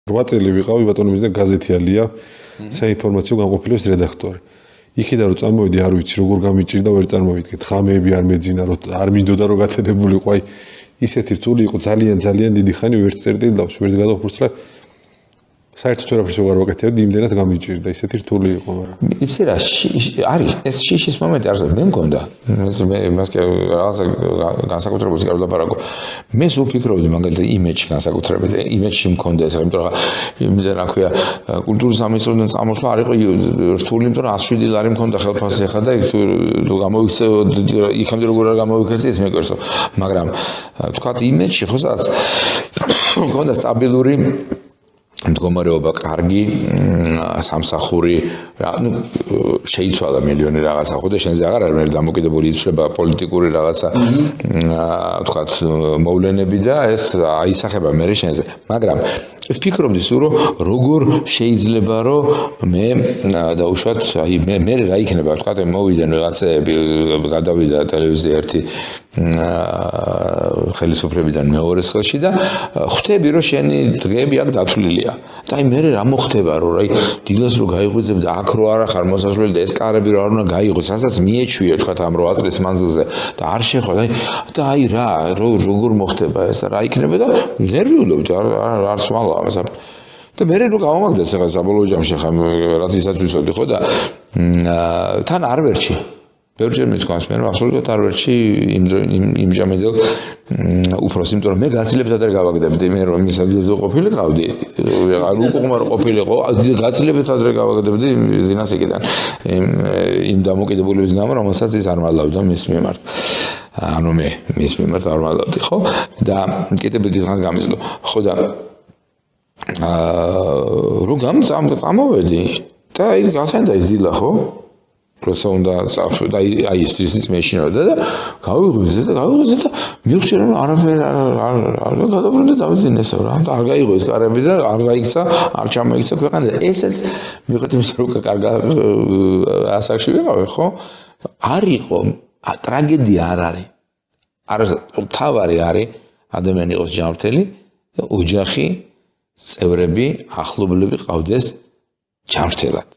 8 წელი ვიყავი ბატონო მიზნე გაზეთი-ალია საინფორმაციო განყოფილების რედაქტორი. იქიდან რომ წამოვედი არ ვიცი როგორ გამიჭირდა ვერ წარმოვიდგეთ. ღამეები არ მეძინა რომ არ მინდოდა რომ გათენებულიყო. აი ისეთი რთული იყო ძალიან დიდი ხანი ვერც წერტილი დავს ვერც გადავფურცლე. საერთოდ ვერაფერს ვეღარ ვაკეთებდი იმდენად გამიჭირდა ისეთი რთული იყო მაგრამ. იცი რა არის ეს შიშის მომენტი არის მე მქონდა. მას რაღაცა განსაკუთრებულ სიკარულ დაბარაკო. მე ვფიქრობდი მაგალითად იმეჯში განსაკუთრებით იმეჯში მქონდა ეს იმიტომ რომ იმდენ რა ქვია კულტურის სამინისტროდან წამოსვლა არ იყო რთული იმიტომ რომ 107 ლარი მქონდა ხელფასი ახლა და იქ თუ გამოიქცე იქამდე როგორ არ გამოიქცე ეს მეკერსო მაგრამ თქვათ იმეჯში ხო სადაც მქონდა სტაბილური მდგომარეობა კარგი სამსახური ნუ შეიცვალა მილიონი რაღაცა ხო და შენზე აღარ არის დამოკიდებული იცვლება პოლიტიკური რაღაცა თქვათ მოვლენები და ეს აისახება მე შენზე მაგრამ ვფიქრობდი სულ რომ როგორ შეიძლება რომ მე დაუშვათ აი მე რა იქნება თქვათ მოვიდნენ რაღაცეები გადავიდა ტელევიზია ერთი ხელისუფლებიდან მეორეს ხელში და ხვდები რომ შენი დღეები აქ დათვლილია და აი მე რა მოხდება რომ აი დილას რო გაიღვიძებ და აქ რო არ ახარ მოსასვლელი და ეს კარები რო არ უნდა გაიღოს რასაც მიეჩვიო თქვათ ამ 8 წლის მანძილზე და არ შეხვა და აი რა როგორ მოხდება ეს რა იქნება და ნერვიულობდი არც ვალა ამას და მე რო გავამაგდეს ახლა საბოლოო ჯამში ხა რაც ისაც ვიცოდი ხო და თან არ ვერჩი ბევრჯერ მithქვამს მე რომ აბსოლუტურად არ ვერჩი იმ ჯამედელ უფროს იმიტომ რომ მე გაცილებთ ადრე გავაგდებდი მე რომ მის ადგილზე ყოფილიყავდი არ უკუღმა რომ ყოფილიყო გაცილებთ ადრე გავაგდებდი ზინასიკიდან იმ დამოკიდებულების გამო რომელსაც ის არ მალავდა მის მიმართ ანუ მე მის მიმართ არ მალავდი ხო და კიდევ დიდხანს გამიზლო ხო და რო გამწამოვედი და ის გასანდა ის დილა ხო როცა უნდა წავშვა აი ის მეშინოდა და გავიღვიძე და მივხვდი რომ არაფერ არ გადაბრუნდა დავიძინესო რა და არ გაიღო ეს კარები და არ გაიქცა არ ჩამოიქცა ქვეყანა ესეც მივხვდი იმის რომ კარგა ასაკში ვიყავი ხო არ იყო ტრაგედია არ არის თავარი არის ადამიანი იყოს ჯანმრთელი და ოჯახი წევრები ახლობლები ყავდეს ჯანმრთელად